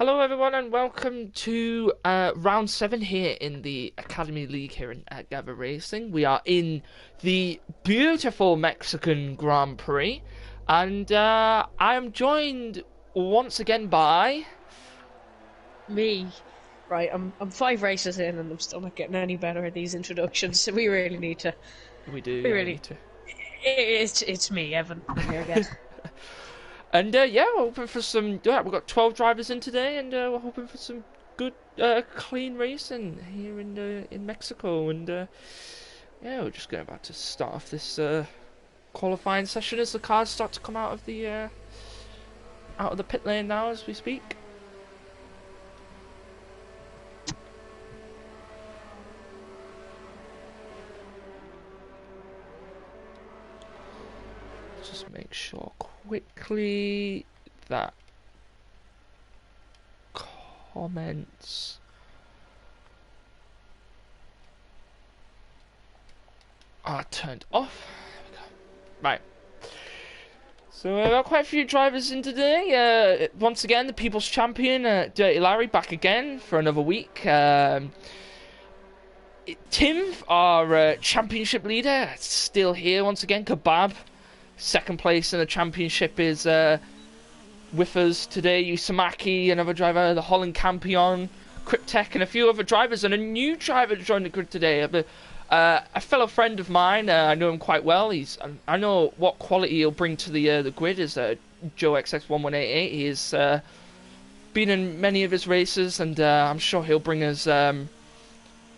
Hello everyone and welcome to round 7 here in the Academy League here at Gavra Racing. We are in the beautiful Mexican Grand Prix and I am joined once again by... Me. Right, I'm 5 races in and I'm still not getting any better at these introductions, so we really need to. We do, We yeah, we really. need to. It's me, Evan. I'm here again. And yeah, we're hoping for some... Yeah, we've got 12 drivers in today and we're hoping for some good, clean racing here in Mexico. And yeah, we're just about to start off this qualifying session as the cars start to come out of the pit lane now as we speak. Just make sure quickly that comments are turned off. Right. So we've got quite a few drivers in today. Once again, the People's Champion, Dirty Larry, back again for another week. Tim, our championship leader, still here once again. Kebab, second place in the championship, is with us today. Usamaki, another driver, the Holland Campion, Cryptech, and a few other drivers, and a new driver to join the grid today. A fellow friend of mine, I know him quite well. I know what quality he'll bring to the grid. Is Joe XX1188. He's been in many of his races, and I'm sure he'll bring us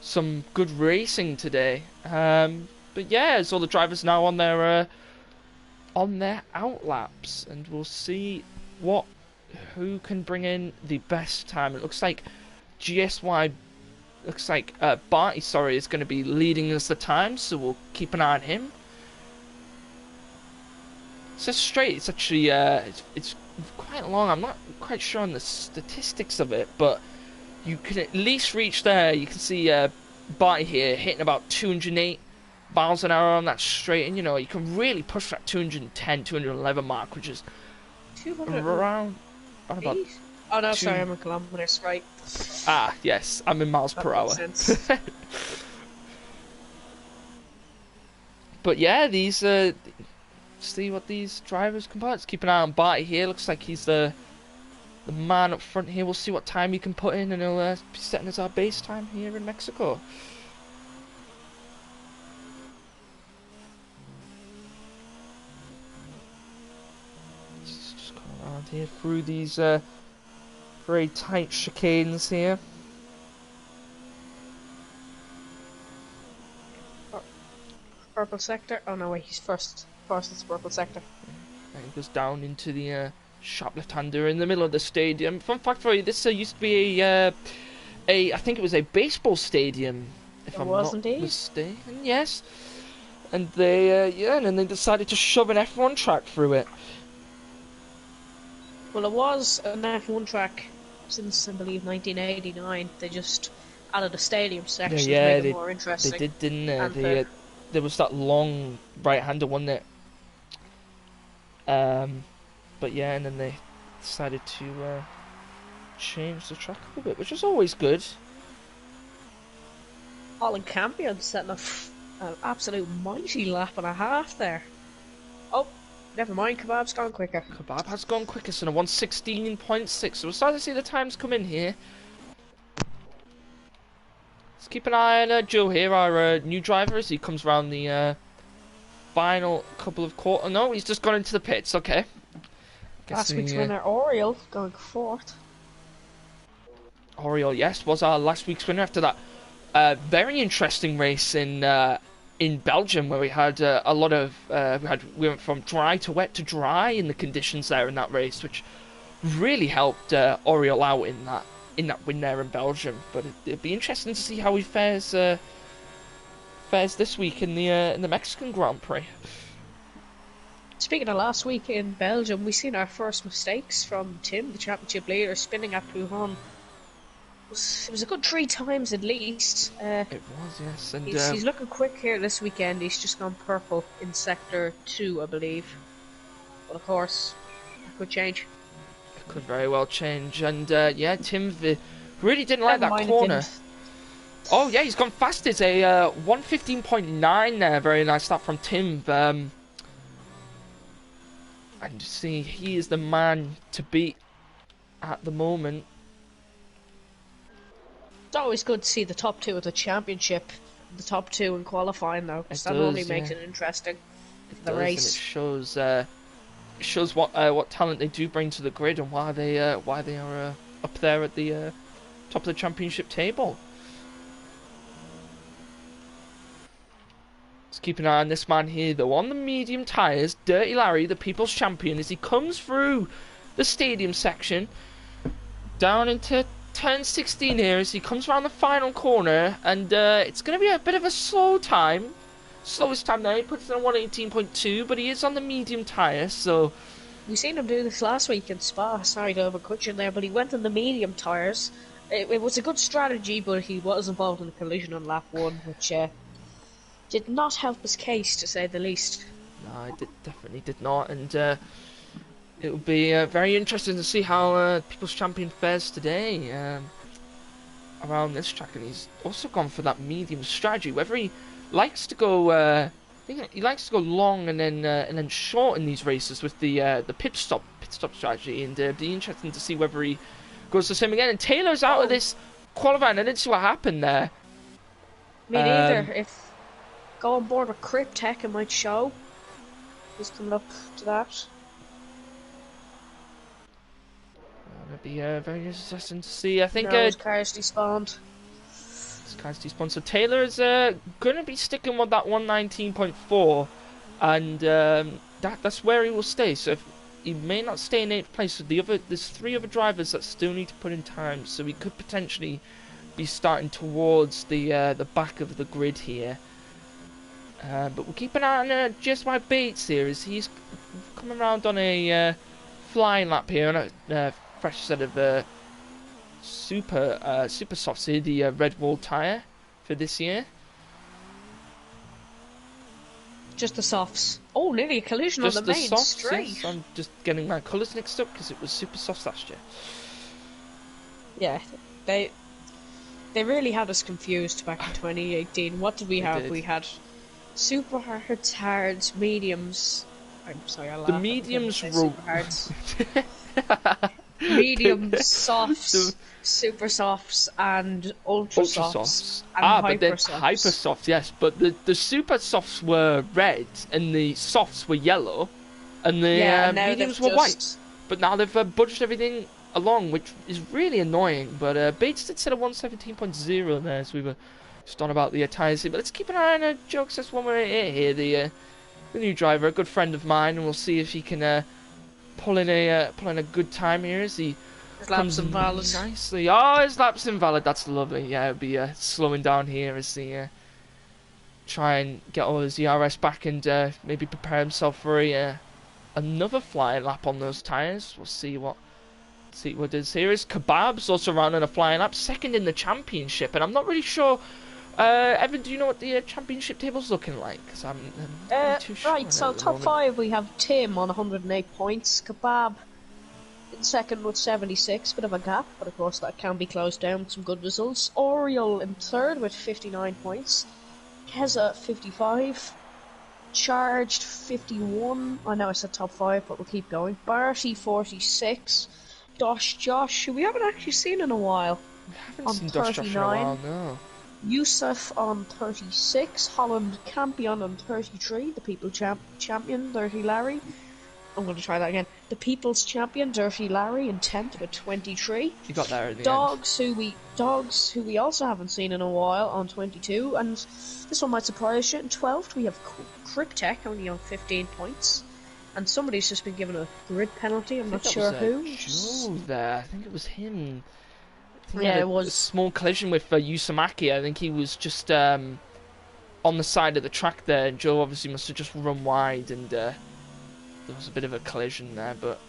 some good racing today. But yeah, it's all the drivers now on their outlaps, and we'll see who can bring in the best time. It looks like GSY. Looks like Barty, is going to be leading us the time, so we'll keep an eye on him. So straight, it's actually it's quite long. I'm not quite sure on the statistics of it, but you can at least reach there. You can see Barty here hitting about 208 miles an hour on that straight, and you can really push that 210, 211 mark, which is 200 around about. Oh no, sorry, I'm in kilometers, right? Ah, yes, I'm in miles per hour. But yeah, these see what these drivers can put. Let's keep an eye on Barty here. Looks like he's the man up front here. We'll see what time he can put in, and he'll be setting as our base time here in Mexico. Just going around here through these very tight chicanes here. Purple sector. Oh no, wait, he's first. First, it's purple sector. And he goes down into the sharp left-hander in the middle of the stadium. Fun fact for you: this used to be I think it was a baseball stadium, if I'm not mistaken. Yes, and they and then they decided to shove an F1 track through it. Well, it was an F1 track since, I believe, 1989. They just added a stadium section to make it more interesting. They did, didn't they? There was that long right-hander, wasn't it? But yeah, and then they decided to change the track a little bit, which is always good. Holland Campion setting off an absolute mighty lap and a half there. Oh, never mind, Kebab's gone quicker. Kebab has gone quicker, so a 1:16.6. So we're starting to see the times come in here. Let's keep an eye on Joe here, our new driver, as he comes around the final couple of quarters. No, he's just gone into the pits. Okay. Last week's winner, Oriel, going fourth. Oriel, yes, was our last week's winner after that very interesting race in Belgium, where we had a lot of we went from dry to wet to dry in the conditions there in that race, which really helped Oriel out in that win there in Belgium. But it'd be interesting to see how he fares this week in the Mexican Grand Prix. Speaking of last week in Belgium, we've seen our first mistakes from Tim, the championship leader, spinning at Pujon. It was a good 3 times at least. It was, yes. And he's looking quick here this weekend. He's just gone purple in sector 2, I believe. But of course, that could change. Could very well change. And yeah, Tim really didn't like Never that mind, it corner. didn't. Oh yeah, he's gone fast. It's a 1:15.9 there. Very nice start from Tim. And see, he is the man to beat at the moment. It's always good to see the top two of the championship, the top two in qualifying though, because that normally makes it interesting for the race. And it shows what talent they do bring to the grid and why they are up there at the top of the championship table. Let's keep an eye on this man here though. On the medium tyres, Dirty Larry, the people's champion, as he comes through the stadium section down into turn 16 here, as he comes around the final corner, and it's going to be a bit of a slow time. Slowest time there, he puts it on 1:18.2, but he is on the medium tyre, so... We seen him do this last week in Spa. Sorry to overcut you there, but he went on the medium tyres. It was a good strategy, but he was involved in a collision on lap 1, which did not help his case, to say the least. No, it definitely did not, and it will be very interesting to see how People's Champion fares today around this track. And he's also gone for that medium strategy, whether he likes to go... I think he likes to go long and then short in these races with the pit stop strategy, and it'd be interesting to see whether he goes the same again. And Taylor's out of this qualifying. I didn't see what happened there. Me neither. If go on board with Cryptech, it might show. He's coming up to that. It'd be very interesting to see. I think his car's despawned. So Taylor is going to be sticking with that 1:19.4, and that's where he will stay. So if he may not stay in 8th place with there's 3 other drivers that still need to put in time, so he could potentially be starting towards the back of the grid here. But we'll keep an eye on just my Bates here, as he's coming around on a flying lap here on a fresh set of super softs here, the red wall tyre for this year. Just the softs. Oh, nearly a collision just on the main softs, straight. Yes. I'm just getting my colours mixed up because it was super softs last year. Yeah, they really had us confused back in 2018. What did we have? We had super hards, mediums. I'm sorry, I laughed. The mediums were super hards. Medium softs, super softs, and ultra softs, and hyper but then softs. Hyper softs, yes. But the super softs were red, and the softs were yellow, and the mediums were white. But now they've budged everything along, which is really annoying. But Bates did set a 1:17.0 there, as we were just on about the tyres here. But let's keep an eye on Joe Access one way here. The new driver, a good friend of mine, and we'll see if he can pull in a good time here as he comes invalid nicely. Oh, his lap's invalid. That's lovely. Yeah, it'll be slowing down here as he try and get all his ERS back and maybe prepare himself for another flying lap on those tyres. We'll see what it is. Here is Kebab's also running a flying lap, second in the championship, and I'm not really sure. Evan, do you know what the championship table's looking like? Because I'm not too sure. Right, so top 5 we have Tim on 108 points, Kebab in second with 76, bit of a gap, but of course that can be closed down with some good results. Oriel in third with 59 points, Keza 55, Charged 51, I know I said top 5 but we'll keep going, Barty 46, Josh, who we haven't actually seen in a while, we haven't seen Josh in a while, no. Yusuf on 36, Holland Campion on 33, the People Champion, Dirty Larry. I'm going to try that again. The People's Champion, Dirty Larry, in 10th with 23. You got there at the Dogs, who we also haven't seen in a while, on 22. And this one might surprise you. In 12th, we have Cryptech, only on 15 points. And somebody's just been given a grid penalty. I'm not sure who. Joe there. I think it was him. Yeah, it was a small collision with Usamaki. I think he was just on the side of the track there, and Joe obviously must have just run wide, and there was a bit of a collision there. But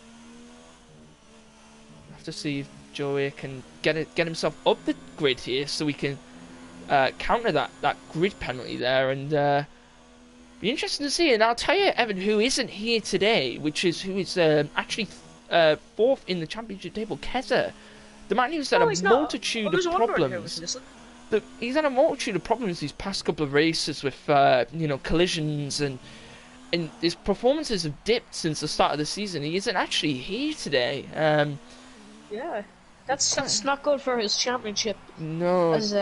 I have to see if Joe can get himself up the grid here, so we can counter that grid penalty there, and be interesting to see. And I'll tell you, Evan, who isn't here today, who is actually fourth in the championship table, Keza. The man who's had No, a he's not. multitude I was of wondering who was problems. missing. He's had a multitude of problems these past couple of races with, collisions, and his performances have dipped since the start of the season. He isn't actually here today. Yeah, that's not good for his championship. No. As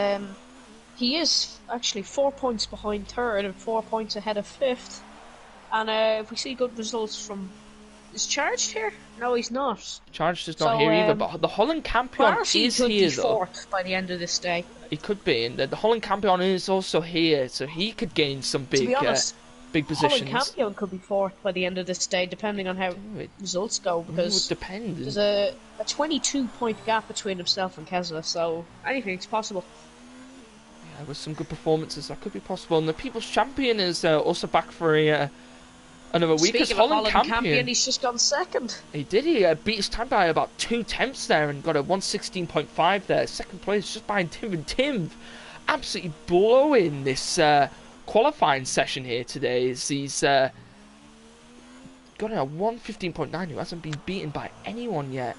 he is actually 4 points behind third and 4 points ahead of fifth. And if we see good results from, is Charged here? No, he's not. Charged is not here either. But the Holland Campion is could here be though. fourth by the end of this day. He could be, and the Holland Campion is also here, so he could gain some big, to be honest, big positions. Holland Campion could be fourth by the end of this day, depending on how results go. Because it would depend. There's a 22-point gap between himself and Kesler, so anything's possible. Yeah, with some good performances, that could be possible. And the People's Champion is also back for another week. Speaking of Holland Campion, he's just gone second. He did. He beat his time by about 2/10 there and got a 1:16.5 there. Second place just behind Tim. And Tim absolutely blowing this qualifying session here today. As he's got a 1:15.9, who hasn't been beaten by anyone yet.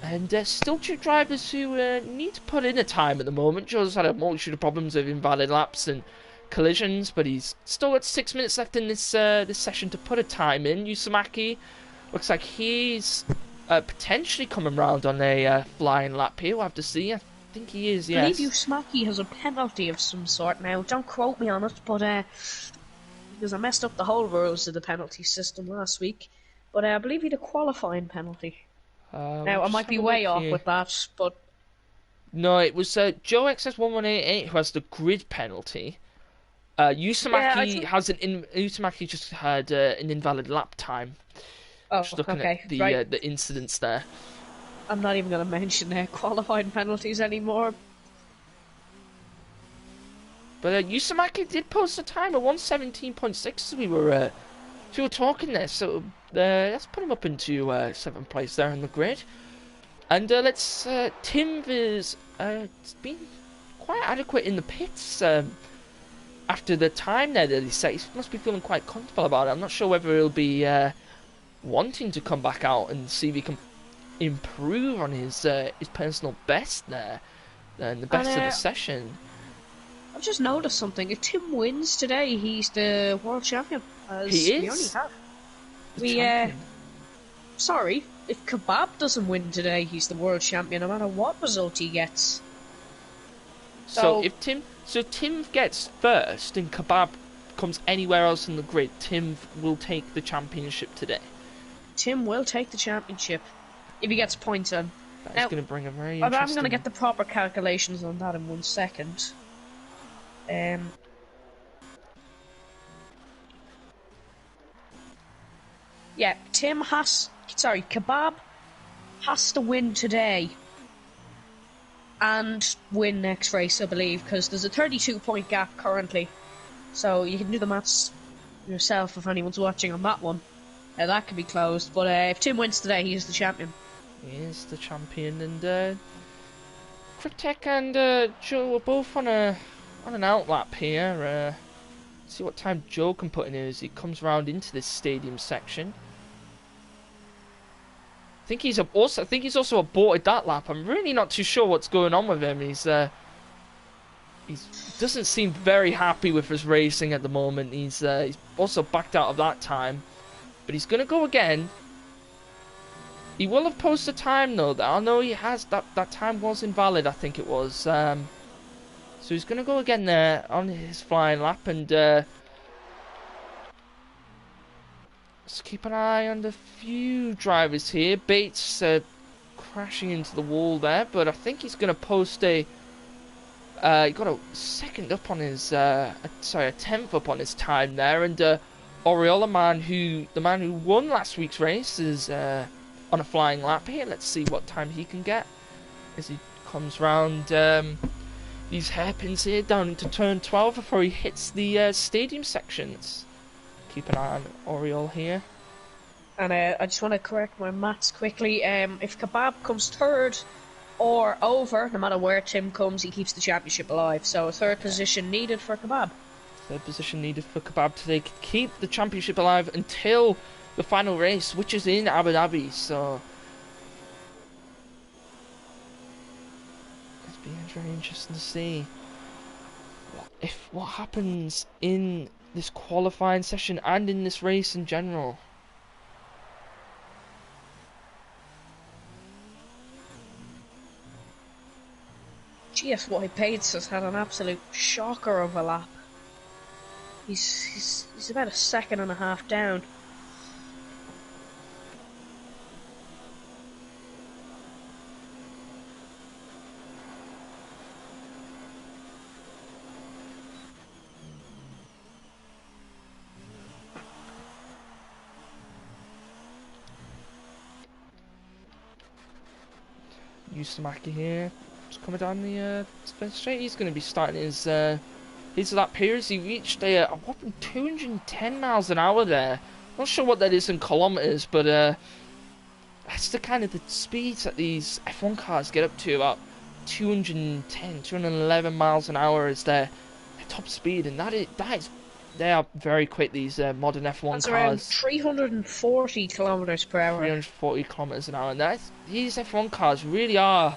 And still two drivers who need to put in a time at the moment. Joe's had a multitude of problems with invalid laps and collisions, but he's still got 6 minutes left in this session to put a time in. Yusamaki looks like he's potentially coming round on a flying lap here. We'll have to see. I think he is, yes. I believe Yusamaki has a penalty of some sort now. Don't quote me on it, but because I messed up the whole rules of the penalty system last week. But I believe he had a qualifying penalty. Now, I might be way off with that, but... No, it was Joe XS1188 who has the grid penalty. Yusamaki Yusamaki just had an invalid lap time. Oh, just looking okay. at the incidents there. I'm not even going to mention qualifying penalties anymore. But Yusamaki did post a time of 1:17.6 as we were talking there, so let's put him up into 7th place there in the grid. And let's Tim has been quite adequate in the pits after the time there that he set. He must be feeling quite comfortable about it. I'm not sure whether he'll be wanting to come back out and see if he can improve on his personal best there and the best of the session. I've just noticed something. If Tim wins today, he's the world champion. He is. We only have. Sorry, if Kebab doesn't win today, he's the world champion, no matter what result he gets. So if Tim gets first and Kebab comes anywhere else in the grid, Tim will take the championship today. Tim will take the championship if he gets points on. That's going to bring a very I'm interesting... going to get the proper calculations on that in 1 second. Yeah, Kebab has to win today and win next race, I believe, because there's a 32-point gap currently. So you can do the maths yourself if anyone's watching on that one. That can be closed, but if Tim wins today, he is the champion. He is the champion, and Cryptek and Joe are both on an outlap here. See what time Joe can put in here as he comes round into this stadium section. I think he's also aborted that lap. I'm really not too sure what's going on with him. He doesn't seem very happy with his racing at the moment. He's also backed out of that time, but he's gonna go again. He will have posted time though. I know he has. That time was invalid. I think it was. So he's gonna go again there on his flying lap, and let's keep an eye on the few drivers here. Bates crashing into the wall there, but I think he's gonna post a. He got a second up on his. A 10th up on his time there, and Oriola the man who won last week's race, is on a flying lap here. Let's see what time he can get as he comes round these hairpins here down into turn 12 before he hits the stadium sections. Keep an eye on Oriole here. And I just want to correct my maths quickly. If Kebab comes third or over, no matter where Tim comes, he keeps the championship alive. So a third position needed for Kebab. Third position needed for Kebab today to keep the championship alive until the final race, which is in Abu Dhabi. So it's been very interesting to see what happens in this qualifying session and in this race in general. GFY Pates has had an absolute shocker of a lap. He's about a second and a half down. Yusamaki here, just coming down the straight. He's going to be starting his lap here as he reached a whopping 210 miles an hour there. Not sure what that is in kilometers, but that's the kind of the speeds that these F1 cars get up to, about 210, 211 miles an hour is their top speed, and they are very quick, these modern F1 That's cars. around 340 kilometers per hour. 340 kilometers an hour, and these F1 cars really are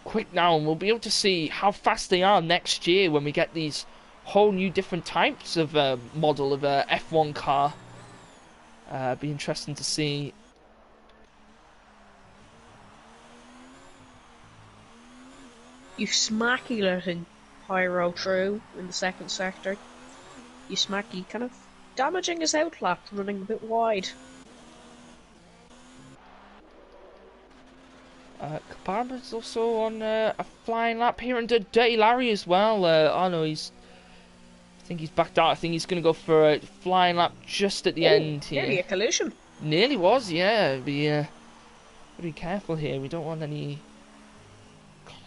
quick now, and we'll be able to see how fast they are next year when we get these whole new different types of model of F1 car. Be interesting to see. Yusamaki letting Pyro through in the second sector. Yusamaki kind of damaging his outlap, running a bit wide. Kabara's also on a flying lap here, and Dirty Larry as well. I think he's backed out. I think he's going to go for a flying lap just at the end here. Nearly a collision. Nearly was, yeah. Be careful here. We don't want any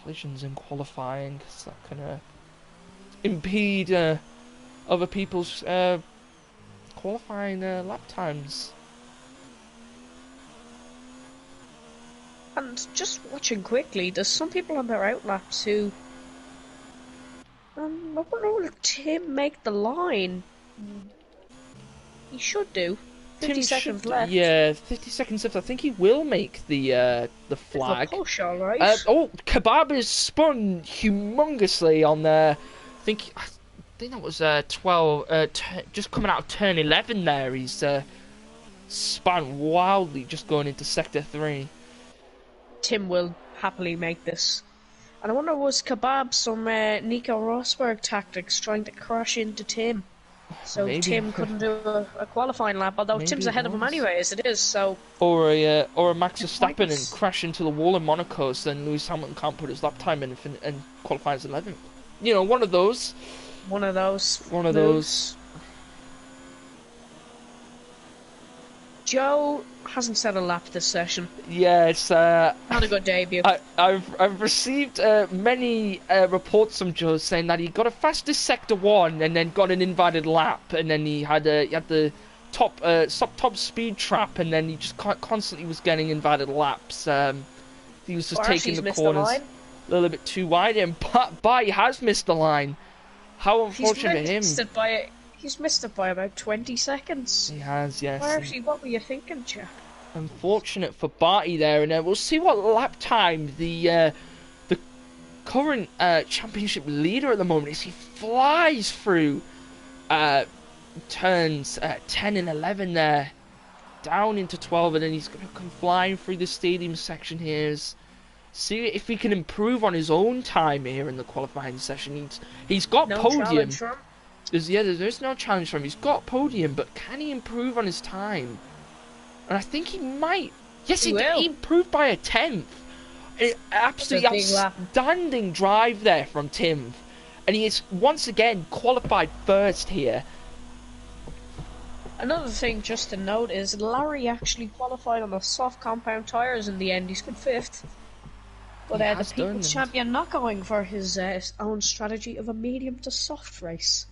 collisions in qualifying, because that can impede other people's qualifying lap times. And just watching quickly, there's some people on their outlaps who... I wonder, will Tim make the line? He should do. 50 seconds left. Yeah, 50 seconds left. I think he will make the flag. It's a push, alright. Kebab is spun humongously on there. I think that was 12. Just coming out of turn 11 there. He's spun wildly, just going into sector 3. Tim will happily make this. And I wonder, was Kebab some Nico Rosberg tactics trying to crash into Tim? So maybe. Tim couldn't do a qualifying lap, although maybe Tim's ahead of him anyway as it is, so... Or a Max Verstappen and crash into the wall in Monaco, so then Lewis Hamilton can't put his lap time in and qualify as 11th. You know, one of those. One of those. Joe hasn't set a lap this session. Yeah, it's not a good debut. I've received many reports from Joe saying that he got a fastest sector 1 and then got an invalid lap, and then he had the top speed trap, and then he just constantly was getting invalid laps. He was just taking the corners a little bit too wide, and but he has missed the line. How unfortunate for him. He's missed it by about 20 seconds. He has, yes. Barty, what were you thinking, Jack? Unfortunate for Barty there, and we'll see what lap time the current championship leader at the moment is. He flies through turns 10 and 11 there, down into 12, and then he's going to come flying through the stadium section here. See if he can improve on his own time here in the qualifying session. He's got podium. There's no challenge for him. He's got podium, but can he improve on his time? And I think he might. Yes, he improved by a 10th. Absolutely outstanding drive there from Tim. And he is once again qualified first here. Another thing just to note is Larry actually qualified on the soft compound tyres in the end. He's got 5th. But the People's Champion not going for his own strategy of a medium to soft race.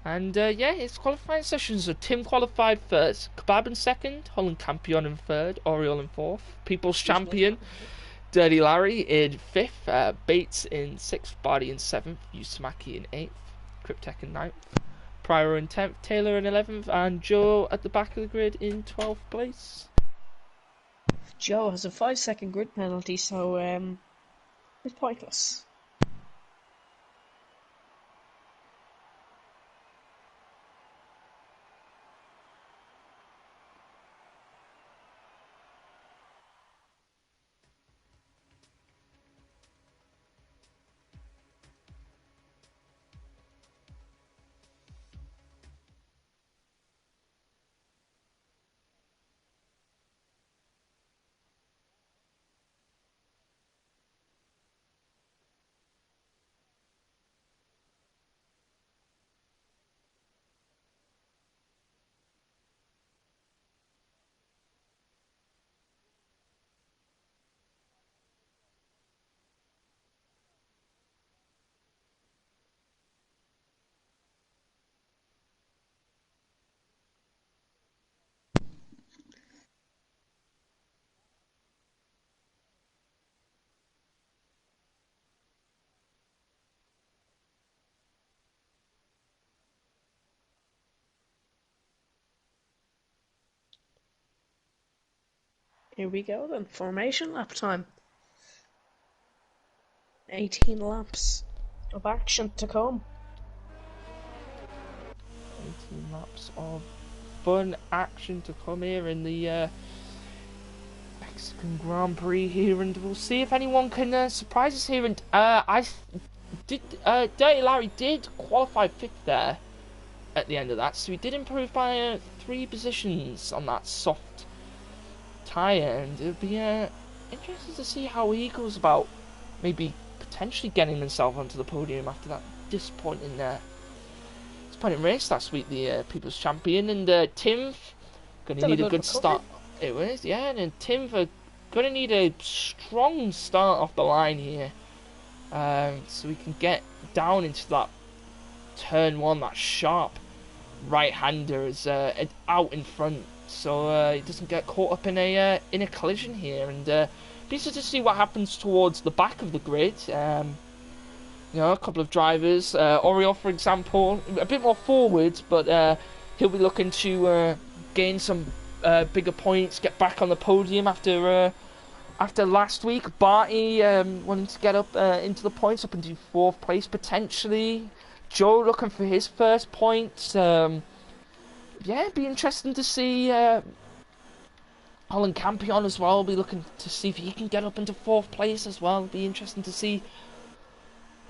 And yeah, his qualifying sessions are Tim qualified first, Kebab in second, Holland Campion in third, Oriole in fourth, People's Champion, Dirty Larry in fifth, Bates in sixth, Barty in seventh, Yusamaki in eighth, Cryptek in ninth, Pryor in 10th, Taylor in 11th, and Joe at the back of the grid in 12th place. Joe has a 5-second grid penalty, so it's pointless. Here we go then, formation lap time. 18 laps of action to come. 18 laps of fun action to come here in the Mexican Grand Prix here, and we'll see if anyone can surprise us here. And Dirty Larry did qualify 5th there at the end of that, so he did improve by 3 positions on that soft tyre, and it'll be interesting to see how he goes about maybe potentially getting himself onto the podium after that disappointing race last week, the People's Champion. And Tim gonna need a good start. It was, yeah, and Tim gonna need a strong start off the line here, so we can get down into that turn 1, that sharp right-hander is out in front, so he doesn't get caught up in a collision here. And be interested to see what happens towards the back of the grid. You know, a couple of drivers, Oriol, for example, a bit more forward, but he'll be looking to gain some bigger points, get back on the podium after last week. Barty wanting to get up into the points, up into 4th place potentially. Joe looking for his first points. Yeah, it'd be interesting to see Holland Campion as well. Be looking to see if he can get up into 4th place as well. It'd be interesting to see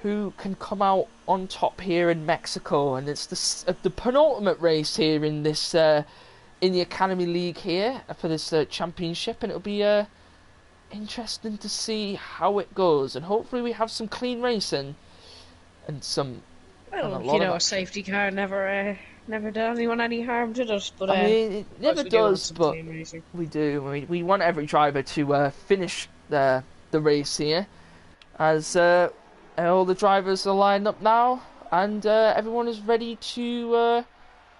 who can come out on top here in Mexico. And it's the penultimate race here in this in the Academy League here for this championship, and it'll be interesting to see how it goes. And hopefully we have some clean racing and some. Well, you know, a safety car never did anyone any harm, did it? But I mean, it never does, but we do. We want every driver to finish the race here, as all the drivers are lined up now, and everyone is ready to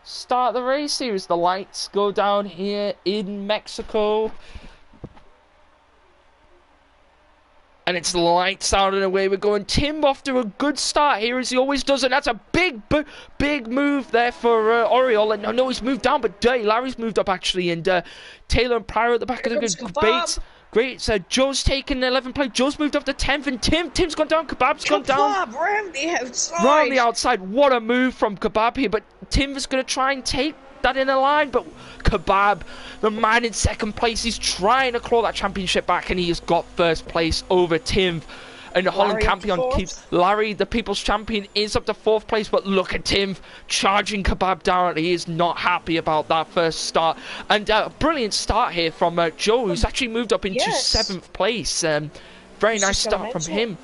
start the race here as the lights go down here in Mexico. And it's lights out and away we're going. Tim off to a good start here, as he always does, and that's a big move there for Oriol. And I know he's moved down, but Dirty Larry's moved up actually, and Taylor and Pryor at the back of the good Bates. Great, so Joe's taken 11th place. Joe's moved up to 10th, and Tim's gone down. Kebab's gone down. Round the outside. Round the outside. What a move from Kebab here, but Tim is going to try and take that in a line, but Kebab, the man in 2nd place, he's trying to claw that championship back, and he has got 1st place over Tim. And Holland Campion keeps Larry, the People's Champion, is up to 4th place, but look at Tim charging Kebab down. He is not happy about that first start. And a brilliant start here from Joe, who's actually moved up into 7th place. Very nice start from him.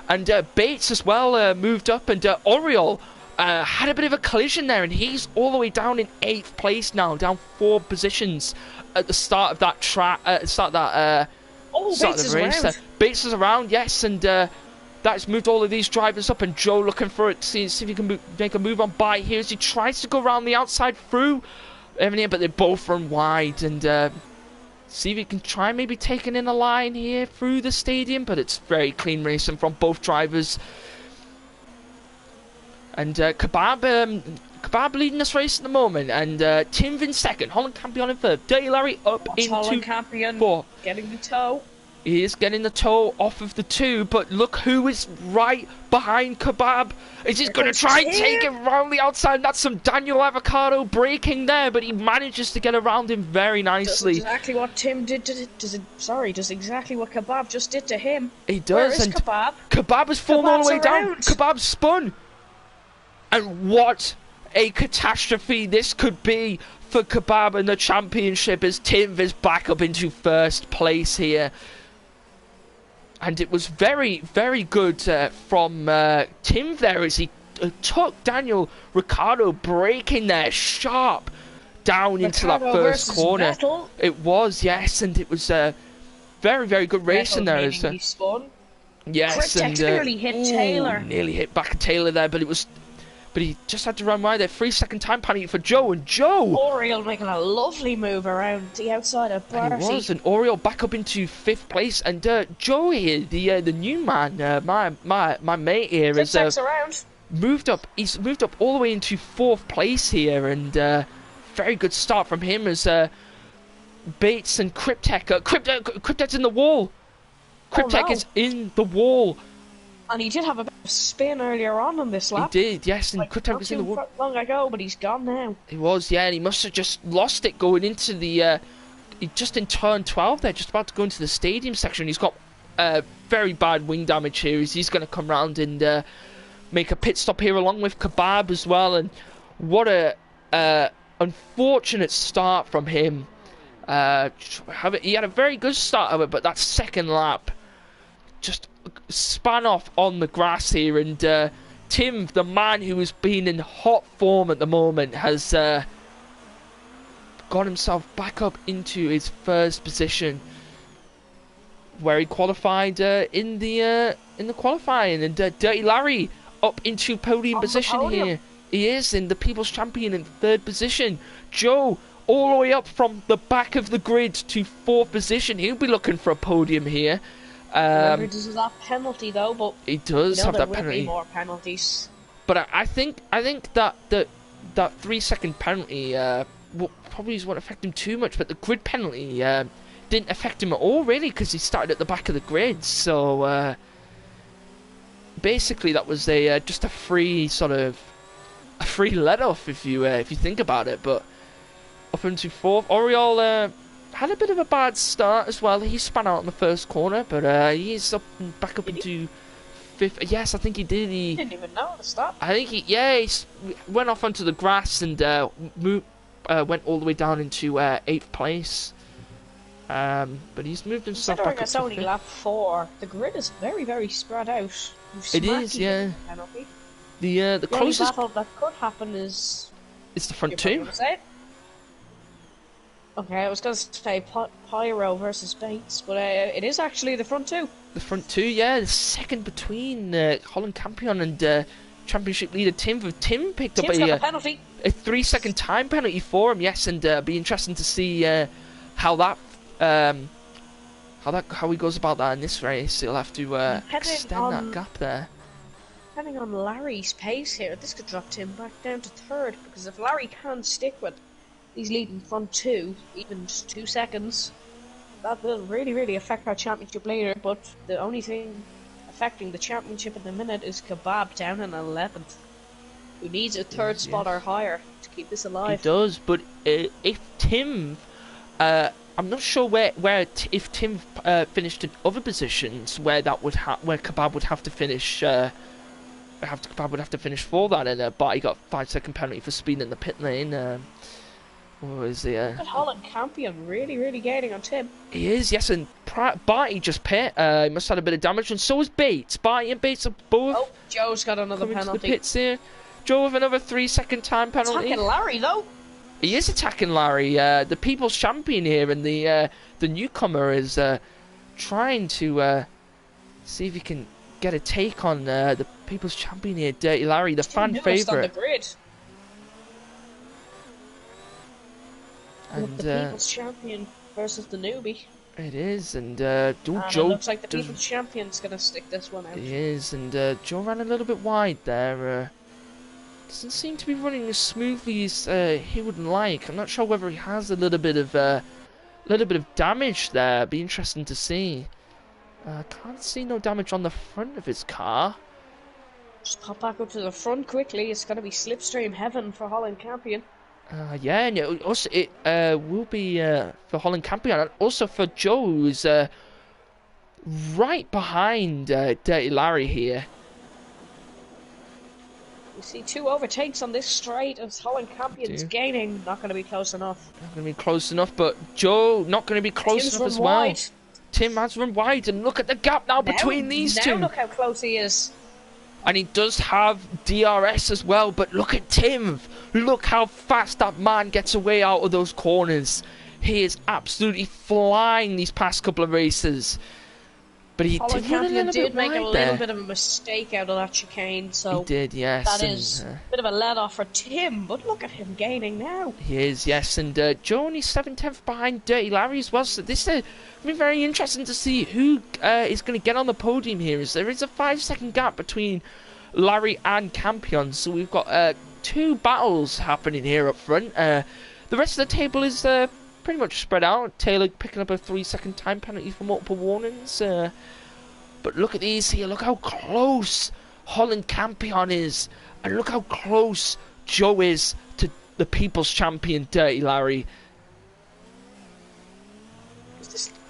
And Bates as well moved up, and Oriol had a bit of a collision there, and he's all the way down in 8th place now, down 4 positions at the start of that Bates is around. Bates is around, yes, and that's moved all of these drivers up, and Joe looking for it, see if he can make a move on by here as he tries to go around the outside through everything, but they both run wide, and see if he can try maybe taking in a line here through the stadium, but it's very clean racing from both drivers. And Kebab leading this race at the moment, and Tim in second, Holland Campion in third, Dirty Larry up into Holland Campion fourth. Getting the toe. He is getting the toe off of the two, but look who is right behind Kebab. Is he going to try and take him round the outside? That's some Daniel Avocado braking there, but he manages to get around him very nicely. Does exactly what Tim did to does exactly what Kebab just did to him. He does. Where is and Kebab? Kebab has fallen all the way down. Around. Kebab spun. And what a catastrophe this could be for Kebab in the championship as Tim is back up into first place here. And it was very, very good from Tim there as he took Daniel Ricciardo braking there sharp down into that first corner. Vettel. It was, yes, and it was very, very good racing there. He spun. Yes, and nearly hit Taylor. Nearly hit back Taylor there, but he just had to run wide there. 3-second time penalty for Joe, and Joe! Oriole making a lovely move around the outside of Barty. And he was, and Oriole back up into 5th place, and Joe here, the new man, my mate here, has moved up. He's moved up all the way into 4th place here, and very good start from him as Bates and Cryptek. Cryptek's in the wall. Cryptek is in the wall. And he did have a bit of spin earlier on this lap. He did, yes, and Cryptek was in the wall. Not long ago, but he's gone now. He was, yeah, and he must have just lost it going into the, just in turn 12 there, just about to go into the stadium section. He's got very bad wing damage here. He's going to come round and make a pit stop here along with Kebab as well. And what a unfortunate start from him. He had a very good start of it, but that second lap just span off on the grass here, and Tim, the man who has been in hot form at the moment, has got himself back up into his first position where he qualified in the qualifying, and Dirty Larry up into podium position here. He is in the People's Champion in 3rd position. Joe all the way up from the back of the grid to 4th position. He'll be looking for a podium here. He does that penalty though, but he does have that penalty. There will be more penalties. But I think that that 3-second penalty probably won't affect him too much. But the grid penalty didn't affect him at all, really, because he started at the back of the grid. So basically, that was just a free let off if you think about it. But up into 4th, Oriole had a bit of a bad start as well. He spun out in the first corner, but he's back up into 5th. Yes, I think he did. He didn't even know to stop. I think he went off onto the grass and went all the way down into 8th place. But he's moved himself back up. It's only lap 4. The grid is very, very spread out. It is, yeah. The closest battle that could happen is the front 2. Okay, I was going to say Pyro versus Bates, but it is actually the front 2. The front 2, yeah. The second between Holland Campion and championship leader Tim. Tim picked up a penalty. A 3-second time penalty for him, yes, and be interesting to see how he goes about that in this race. He'll have to extend that gap there. Depending on Larry's pace here, this could drop Tim back down to 3rd, because if Larry can stick with he's leading front 2, even just 2 seconds, that will really, really affect our championship later. But the only thing affecting the championship at the minute is Kebab down in 11th, who needs a 3rd spot or higher to keep this alive. He does, but if Tim, I'm not sure if Tim finished in other positions where that would where Kebab would have to finish. Kebab would have to finish for that, and but he got 5-second penalty for speeding in the pit lane. What was the Holland Campion really, really gaining on Tim. He is, yes, and Barty just pit. He must have had a bit of damage, and so is Bates. Barty and Bates are both. Oh, Joe's got another penalty. Into the pits here. Joe with another 3-second time penalty. Attacking Larry though. He is attacking Larry. The People's Champion here, and the newcomer is trying to see if he can get a take on the People's Champion here, Dirty Larry, the fan favourite. And the People's Champion versus the newbie. It is, and Joe. It looks like the People's Champion's gonna stick this one out. He is, and Joe ran a little bit wide there. doesn't seem to be running as smoothly as he would like. I'm not sure whether he has a little bit of damage there. Be interesting to see. Can't see no damage on the front of his car. Just pop back up to the front quickly. It's going to be slipstream heaven for Holland Campion. Yeah, and it will be for Holland Campion, and also for Joe, who's right behind Dirty Larry here. We see 2 overtakes on this straight as Holland Campion's gaining. Not going to be close enough. Not going to be close enough, but Joe not going to be close enough as well. Wide. Tim has run wide, and look at the gap now between these two. Now look how close he is. And he does have DRS as well, but look at Tim. Look how fast that man gets away out of those corners. He is absolutely flying these past couple of races. But he Holland Campion did make a little bit of a mistake out of that chicane, so he did, yes. That is a bit of a let-off for Tim, but look at him gaining now. He is, yes, and Joe only 7/10 behind Dirty Larry as well, so this will be very interesting to see who is going to get on the podium here, as there is a 5-second gap between Larry and Campion, so we've got 2 battles happening here up front. The rest of the table is pretty much spread out. Taylor picking up a 3-second time penalty for multiple warnings. But look at these here. Look how close Holland Campion is. And look how close Joe is to the People's Champion, Dirty Larry.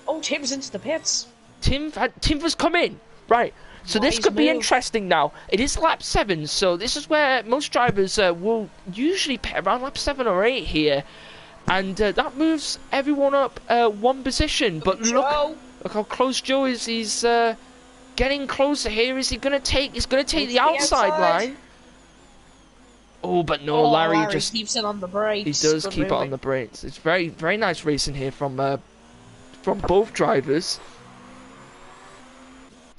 Oh, Tim's into the pits. Tim has come in. Right. So this could be interesting now. It is lap 7, so this is where most drivers will usually pit around lap 7 or 8 here. And that moves everyone up 1 position. But look how close Joe is. He's getting closer here. Is he going to take? He's going to take the outside line. Oh, but no, Larry just keeps it on the brakes. He does keep it on the brakes. It's very, very nice racing here from both drivers.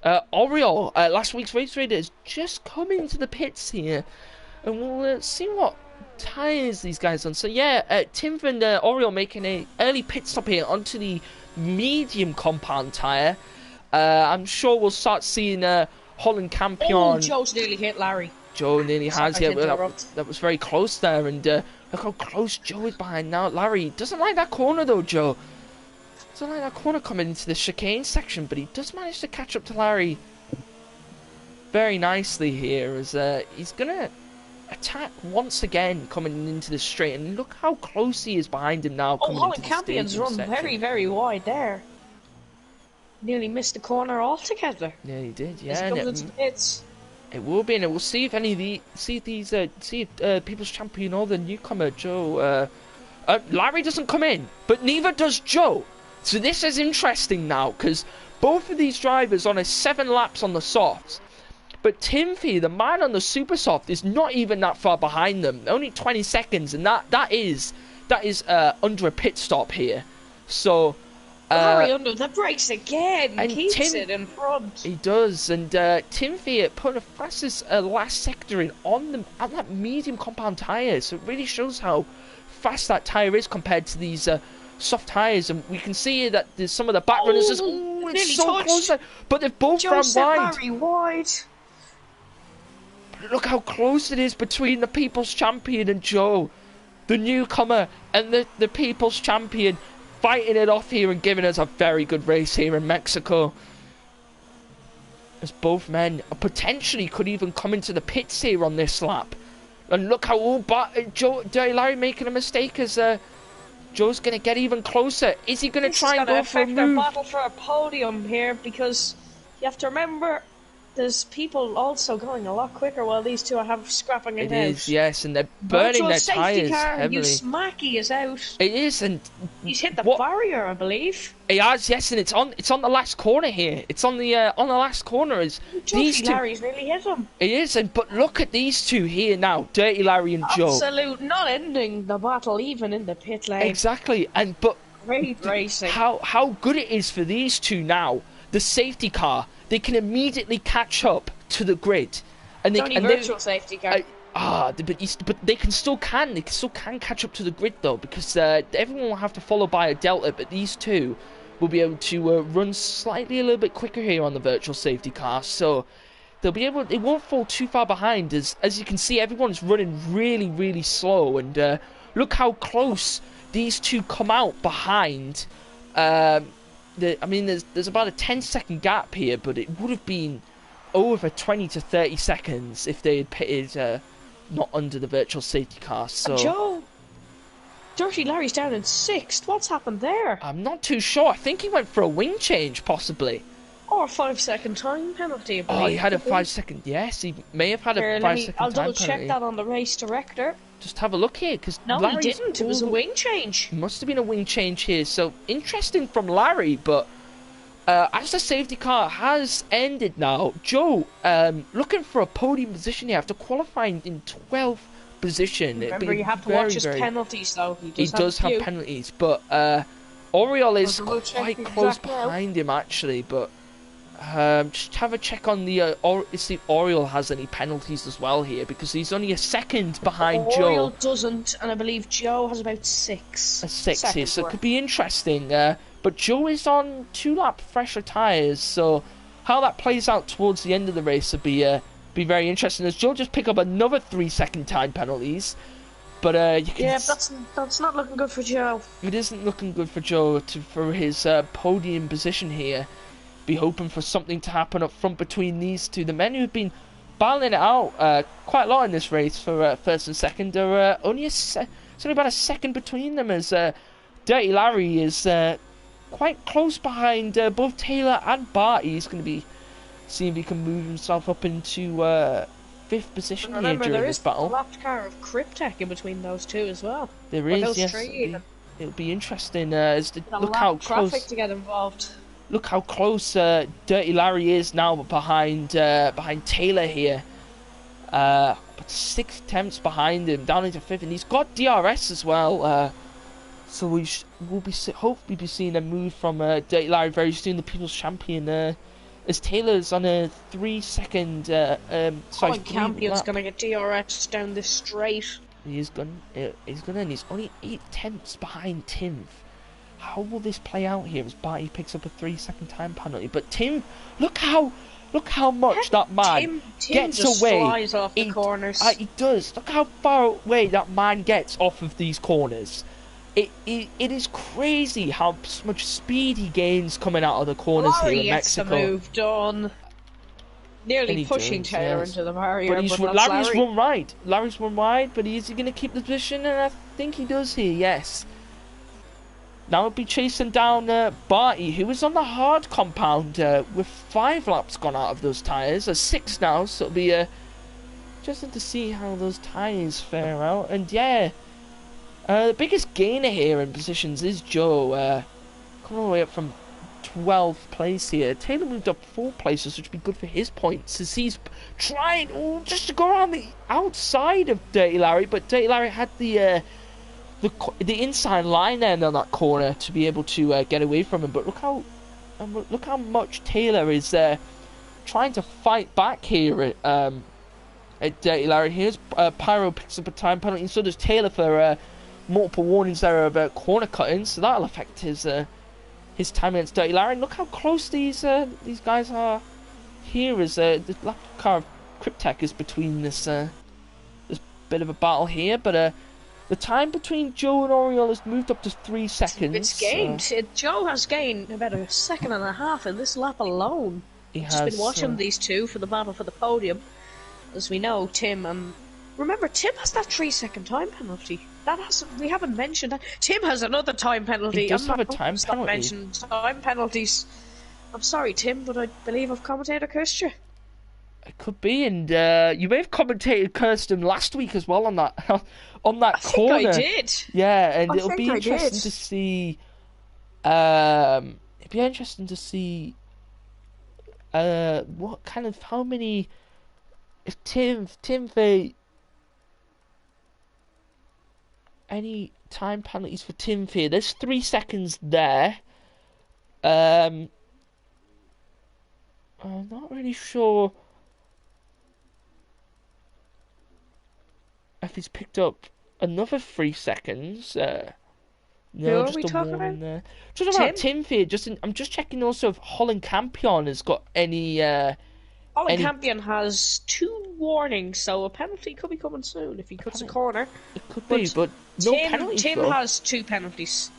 Oriol, last week's race raider, is just coming to the pits here, and we'll see what tyres these guys on. So yeah, Tim and Oriol making an early pit stop here onto the medium compound tyre. I'm sure we'll start seeing Holland Campion. Oh, Joe's nearly hit Larry. Joe nearly has, yeah. That was very close there, and look how close Joe is behind now. Larry doesn't like that corner though, Joe. Doesn't like that corner coming into the chicane section, but he does manage to catch up to Larry very nicely here, as he's gonna attack once again coming into the straight, and look how close he is behind him now. Oh, Holland Campion's run very, very wide there. Nearly missed the corner altogether. Yeah, he did. Yeah, as he comes into the pits. It will be, and we'll see if any of the People's Champion or the newcomer Joe. Larry doesn't come in, but neither does Joe. So this is interesting now, because both of these drivers on a 7 laps on the softs. But Timothy, the man on the super soft, is not even that far behind them. Only 20 seconds, and that is under a pit stop here. So Larry under the brakes again, and keeps it in front. He does, and Timothy put the fastest last sector in on that medium compound tyre. So it really shows how fast that tyre is compared to these soft tyres, and we can see that there's some of the back runners. It's so close, but they've both run wide. Larry wide. But look how close it is between the People's Champion and Joe, the newcomer, and the People's Champion, fighting it off here and giving us a very good race here in Mexico. As both men potentially could even come into the pits here on this lap. And look how Dirty Larry making a mistake as Joe's going to get even closer. Is he going to try and go for a move? Their battle for a podium here, because you have to remember there's people also going a lot quicker while these two are scrapping it out. It is, yes, and they're burning their tyres heavily. Smacky is out. It is, and he's hit the barrier, I believe. He has, yes, and it's on the last corner here. It's on the last corner. As these two, Larry's nearly hit him. It is, but look at these two here now, Dirty Larry and Joe. Absolute, not ending the battle even in the pit lane. Exactly, but great racing. How good it is for these two now. The safety car, they can immediately catch up to the grid, and they only virtual safety car. But they can still catch up to the grid though, because everyone will have to follow by a delta, but these two will be able to run slightly a little bit quicker here on the virtual safety car. So they'll be able. They won't fall too far behind. As you can see, everyone's running really, really slow. And look how close these two come out behind. I mean, there's about a 10-second gap here, but it would have been over 20 to 30 seconds if they had pitted not under the virtual safety car. So Joe, Dirty Larry's down in 6th. What's happened there? I'm not too sure. I think he went for a wing change, possibly. Or a 5-second time penalty. Oh, he had a 5-second. Yes, he may have had a 5-second time penalty. I'll double check that on the race director. Just have a look here, because no, he didn't. It was a wing change. Must have been a wing change here. So interesting from Larry, but as the safety car has ended now, Joe looking for a podium position here after qualifying in 12th position. Remember, you have to watch his penalties, though. He does have penalties, but Oriol is quite close behind him, actually, but just have a check on the see if Oriol has any penalties as well here, because he's only a second behind Joe. Oriol doesn't, and I believe Joe has about 6. A 6 here, so it could be interesting. But Joe is on 2-lap fresher tyres, so how that plays out towards the end of the race would be very interesting. As Joe just pick up another 3-second time penalties, but you can that's not looking good for Joe. It isn't looking good for Joe for his podium position here. Be hoping for something to happen up front between these two. The men who've been battling it out quite a lot in this race for first and second are it's only about a second between them, as Dirty Larry is quite close behind both Taylor and Barty. He's going to be seeing if he can move himself up into 5th position here during this battle. There is a lap car of Cryptek in between those two as well. There is, yes. It'll be interesting as to look how close traffic to get involved. Look how close Dirty Larry is now behind Taylor here. But 6 attempts behind him, down into 5th, and he's got DRS as well. So we'll hopefully be seeing a move from Dirty Larry very soon, the People's Champion. As Taylor's on a 3-second. Campion's gonna get DRS down this straight. He's gonna, and he's only 8 attempts behind Tim. How will this play out here as Barty picks up a 3-second time penalty? But Tim, look how much that man Tim gets just away. Flies off the corners. He does. Look how far away that man gets off of these corners. It is crazy how much speed he gains coming out of the corners here in Mexico. Larry gets the move done. Nearly pushing Taylor into the barrier. But Larry's run wide. Larry's run wide, but is he going to keep the position? And I think he does here, yes. Now we'll be chasing down Barty, who is on the hard compound with 5 laps gone out of those tyres. 6 now, so it'll be interesting to see how those tyres fare out. And yeah, the biggest gainer here in positions is Joe, coming all the way up from 12th place here. Taylor moved up 4 places, which would be good for his points, as he's trying just to go around the outside of Dirty Larry, but Dirty Larry had the inside line there on that corner to be able to get away from him. But look how much Taylor is trying to fight back here at Dirty Larry. Here's Pyro picks up a time penalty, and so does Taylor for multiple warnings there of corner cutting, so that'll affect his time against Dirty Larry. And look how close these guys are here, as the lap car of Cryptek is between this bit of a battle here, but the time between Joe and Oriol has moved up to 3 seconds. It's gained. Joe has gained about a 1.5 seconds in this lap alone. I've just been watching these two for the battle for the podium. As we know, Tim, and remember, Tim has that 3-second time penalty. We haven't mentioned that. Tim has another time penalty. He does have a time penalty. Mentioned time penalties. I'm sorry, Tim, but I believe I've commentator cursed you. It could be, and you may have commentated cursed him last week as well on that corner. I think I did. Yeah, and it'll be interesting to see. It'd be interesting to see what kind of how many if Tim for any time penalties for Tim Fear. There's 3 seconds there. I'm not really sure if he's picked up another 3 seconds. No, who are just we a talking warning about? there. Just about Tim Fear. I'm just checking also if Holland Campion has got any. Holland Campion has 2 warnings, so a penalty could be coming soon if he cuts a corner. It could be, but no penalties. Tim though. has 2 penalties.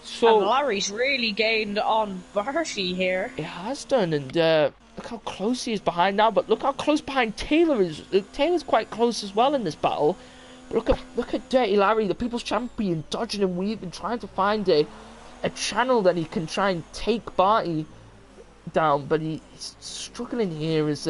So and Larry's really gained on Barty here. It has done, and look how close he is behind now. But look how close behind Taylor is. Taylor's quite close as well in this battle. But look at Dirty Larry, the People's Champion, dodging and weaving, trying to find a channel that he can try and take Barty down. But he's struggling here as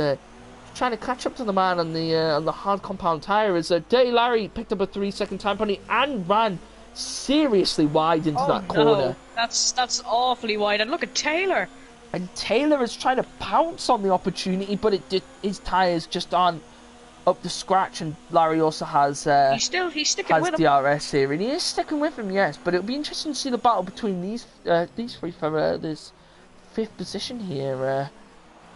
trying to catch up to the man on the hard compound tire. As Dirty Larry picked up a 3-second time penalty and ran seriously wide into that corner. That's awfully wide. And look at Taylor. And Taylor is trying to pounce on the opportunity, but his tyres just aren't up to scratch. And Larry also has he's sticking with him. DRS here, and he is sticking with him, yes. But it'll be interesting to see the battle between these three for this 5th position here.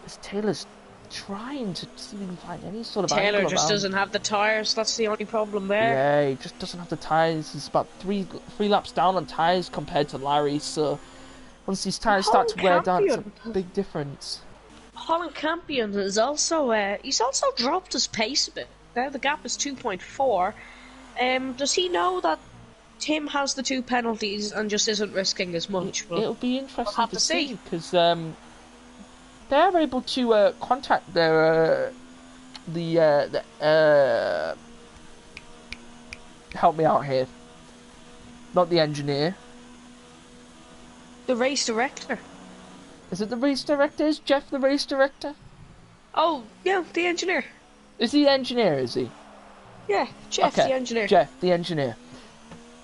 As Taylor's trying to see if he can find any sort of Taylor angle just around. doesn't have the tyres. That's the only problem there. Yeah, he just doesn't have the tyres. He's about three laps down on tyres compared to Larry. So once these tyres start to wear down, it's a big difference. Holland Campion is also he's also dropped his pace a bit. Now the gap is 2.4. Does he know that Tim has the 2 penalties and just isn't risking as much? It'll be interesting to see because they're able to contact their help me out here. Not the engineer. The race director. Is it the race director? Is Jeff the race director? Oh, yeah, the engineer. Is he the engineer, is he? Yeah, Jeff the engineer. Jeff the engineer.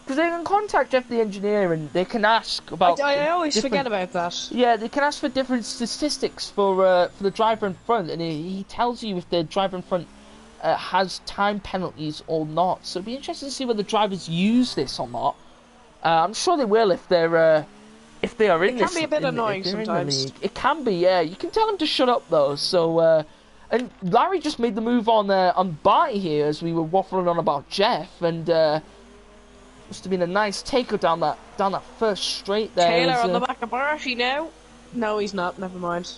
Because they can contact Jeff the engineer and they can ask about... I always forget about that. Yeah, they can ask for different statistics for the driver in front, and he tells you if the driver in front has time penalties or not. So it'll be interesting to see whether drivers use this or not. I'm sure they will if they are in this. It can be a bit annoying sometimes. It can be, yeah. You can tell them to shut up though. So and Larry just made the move on Barty here as we were waffling on about Jeff, and must have been a nice taker down that first straight there. Taylor on the back of Barty now. No, he's not. Never mind.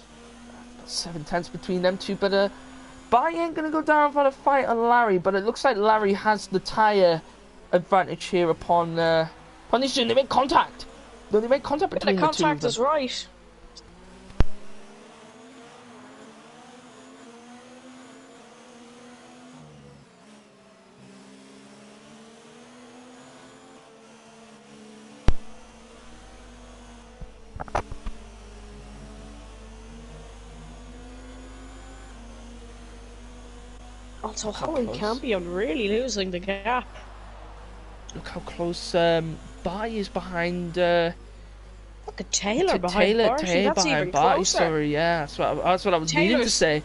7/10 between them two, but Barty ain't gonna go down for the fight on Larry. But it looks like Larry has the tyre advantage here upon these two. They make contact. They make contact between the two of them. The contact is right. Also, Holland Campion really losing the gap. Look how close Barty is behind. Look at Taylor behind Barty. Taylor That's behind even Barty. closer. Sorry, yeah, that's what I was needing to say.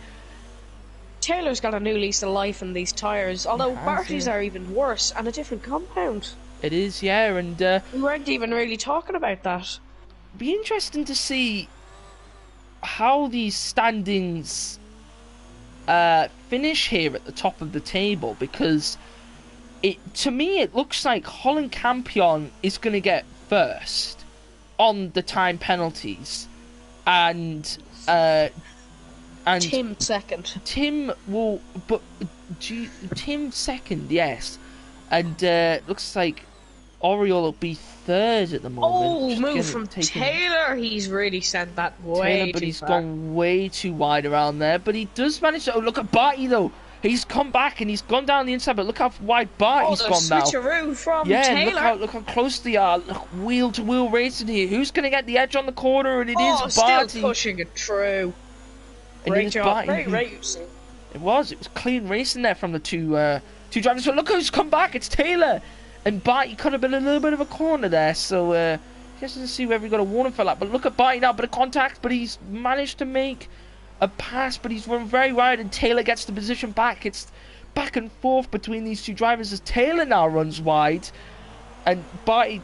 Taylor's got a new lease of life in these tyres, although Barty's are even worse and a different compound. It is, yeah, and we weren't even really talking about that. Be interesting to see how these standings finish here at the top of the table, because to me it looks like Holland Campion is going to get first on the time penalties, and Tim second. Tim second, yes, and looks like Oriole will be third at the moment. Oh, move from Taylor. He's really sent that way but too he's far. gone way too wide around there. But he does manage to... Oh, look at Barty, though. He's come back and he's gone down the inside. But look how wide Barty's gone now. Switcheroo from yeah, Taylor. Look how close they are. Look, wheel-to-wheel racing here. Who's going to get the edge on the corner? And it is Barty. Still pushing it through. Great job. Great racing. It was clean racing there from the two drivers. But look who's come back. It's Taylor. And Barty could have been a little bit of a corner there, so just to see whether he got a warning for that. But look at Barty now, bit of contact, but he's managed to make a pass, but he's run very wide, and Taylor gets the position back. It's back and forth between these two drivers as Taylor now runs wide, and Barty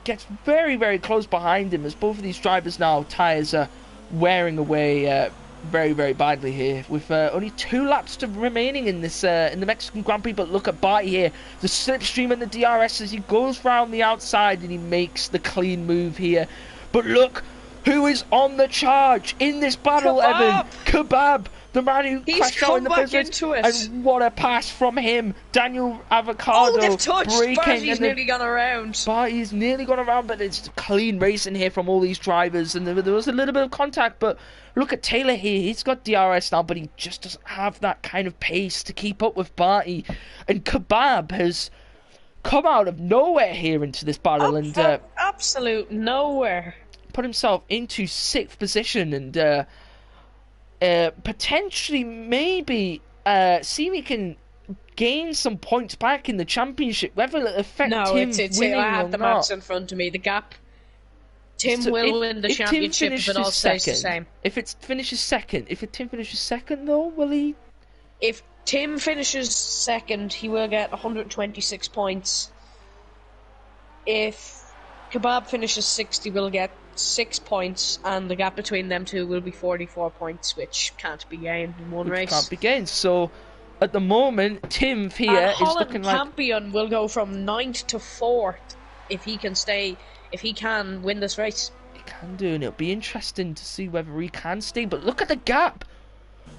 gets very, very close behind him as both of these drivers now, tyres are wearing away very, very badly here, with only 2 laps remaining in this in the Mexican Grand Prix. But look at Barty here, the slipstream and the DRS as he goes round the outside and he makes the clean move here. But look who is on the charge in this battle, Kebab! Evan. Kebab, the man who He's crashed out in the come back first race. into it. And what a pass from him. Daniel Avocado Oh, they've touched. braking. Barty's nearly gone around. Barty's nearly gone around, but it's clean racing here from all these drivers. And there was a little bit of contact, but look at Taylor here. He's got DRS now, but he just doesn't have that kind of pace to keep up with Barty. And Kebab has come out of nowhere here into this battle and absolute nowhere. Put himself into 6th position and potentially maybe see if he can gain some points back in the championship. Whether it'll affect him winning I have or the not. maps in front of me. The gap. Tim will win the championship if it all stays the same. If Tim finishes second, though, will he? If Tim finishes second, he will get 126 points. If Kebab finishes 60, will get 6 points, and the gap between them two will be 44 points, which can't be gained in one race. Can't be gained. So, at the moment, Tim here is looking like Campion will go from 9th to 4th if he can win this race. He can do, and it'll be interesting to see whether he can stay. But look at the gap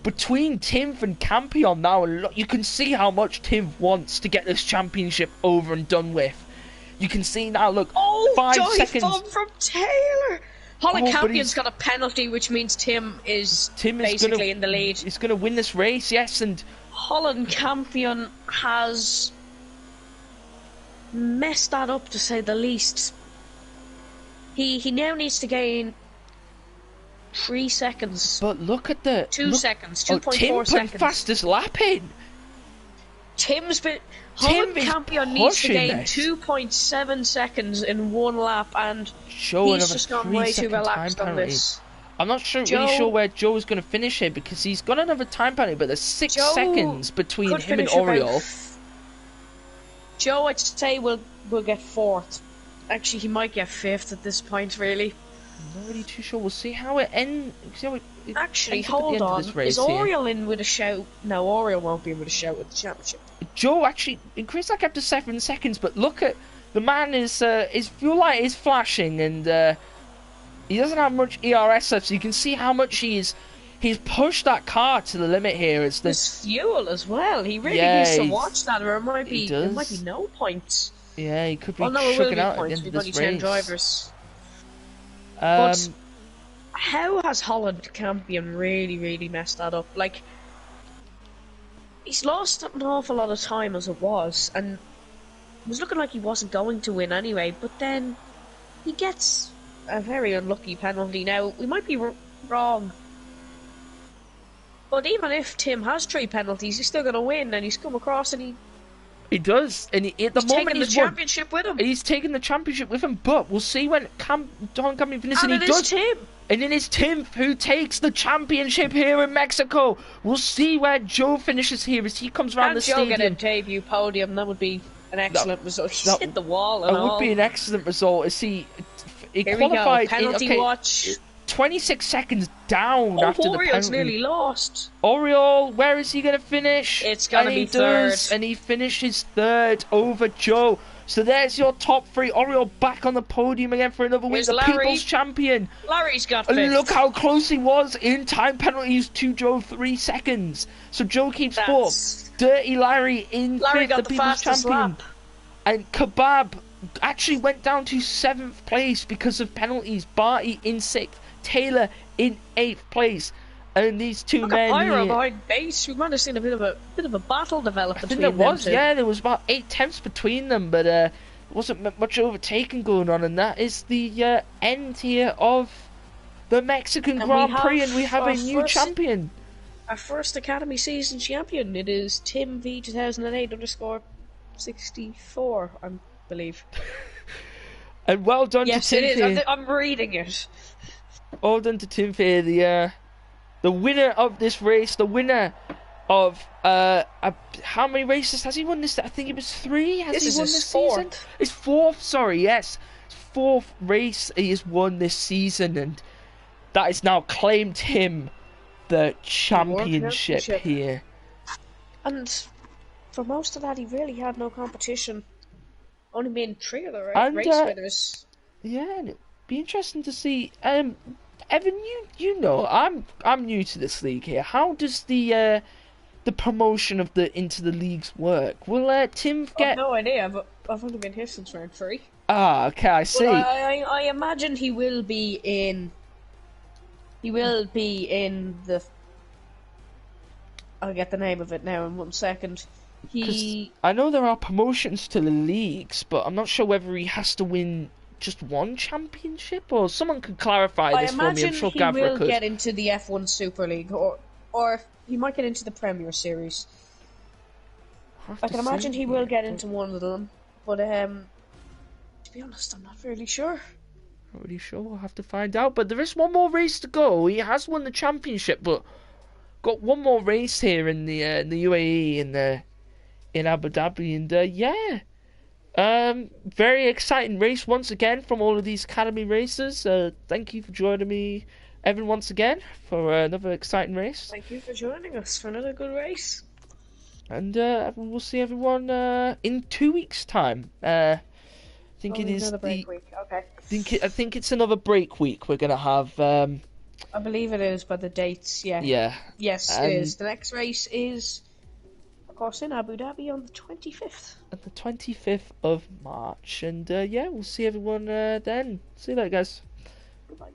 between Tim and Campion now, and look, you can see how much Tim wants to get this championship over and done with. You can see now, look, 5 seconds. From Taylor. Holland Campion's got a penalty, which means Tim is basically in the lead. He's going to win this race, yes, and Holland Campion has messed that up, to say the least. He now needs to gain 3 seconds. But look at the 2 seconds, 2.4 Tim seconds. put fastest lap in. Holland Campion needs to gain 2.7 seconds in 1 lap, and he's just gone way too relaxed on this. I'm not really sure where Joe's going to finish here, because he's got another time penalty, but there's 6 seconds between him and Oriole. Joe, I'd say, will get 4th. Actually, he might get 5th at this point, really. I'm not really too sure. We'll see how it ends. Actually, hold on. Is Oriole in with a shout? No, Oriole won't be in with a shout at the championship. Joe actually increased that gap to 7 seconds, but look at the man. His fuel light is flashing, and he doesn't have much ERS left. So you can see how much he's pushed that car to the limit here. It's this fuel as well. He really needs to watch that, or it might be no points. Yeah, he could be no, it will be out points. at the We've end only of this 10 race. drivers. But how has Holland Campion really messed that up? Like, he's lost an awful lot of time as it was, and it was looking like he wasn't going to win anyway, but then he gets a very unlucky penalty. Now, we might be wrong, but even if Tim has 3 penalties, he's still going to win, and he's come across and he does, and at the moment taking the championship with him. He's taking the championship with him, but we'll see when Don Campion finishes, and he does. Tim. And it is Tim who takes the championship here in Mexico. We'll see where Joe finishes here as he comes around the stadium. Joe get a debut podium? That would be an excellent result. He's hit the wall and all. It would be an excellent result as he qualified. Penalty watch. 26 seconds down after the penalty. Oriole's nearly lost. Oriole, where is he going to finish? It's going to be 3rd. And he finishes 3rd over Joe. So there's your top 3. Oriole back on the podium again for another win. The People's Champion. Larry's got 5th. And look how close he was in time penalties to Joe, 3 seconds. So Joe keeps 4th. Dirty Larry in 5th, the People's Champion. Lap. And Kebab actually went down to 7th place because of penalties. Barty in 6th. Taylor in 8th place, and these two men here. Behind base. We might have seen a bit of a battle develop between them. There was about 8 tenths between them, but there wasn't much overtaking going on, and that is the end here of the Mexican Grand Prix, and we have a new champion. Our first Academy season champion. It is Tim V 2008_64, I believe. And well done to Tim. Yes, it is. I'm reading it. Well done to Tim Fair, the winner of this race, the winner of how many races has he won this? I think it was 3. Has he won this season? It's 4th. Sorry, yes, 4th race he has won this season, and that has now claimed him the championship here. And for most of that, he really had no competition. Only been 3 of the race winners. Yeah. Be interesting to see. Evan, you know, I'm new to this league here. How does the promotion of the into the leagues work? Will Tim I've get? no idea, but I've only been here since round 3. Ah, okay, I But see. I imagine he will be in. He will be in the. I'll get the name of it now in 1 second. He. I know there are promotions to the leagues, but I'm not sure whether he has to win just one championship, or someone could clarify I this for me. I'm imagine sure he Gavra will could. get into the F1 Super League, or he might get into the Premier Series. I can imagine he will get into one of them, but to be honest, I'm not really sure. Not really sure. We'll have to find out. But there is one more race to go. He has won the championship, but got one more race here in the UAE in Abu Dhabi, and yeah. Very exciting race once again from all of these academy races. Thank you for joining me, Evan, once again for another exciting race. Thank you for joining us for another good race. And we'll see everyone in 2 weeks' time. I think it is another break week. Okay. I think it's another break week we're gonna have. I believe it is by the dates. Yeah. Yeah. Yes, it is. The next race is, of course, in Abu Dhabi on the 25th. At the 25th of March, and yeah, we'll see everyone then. See you later, guys. Goodbye.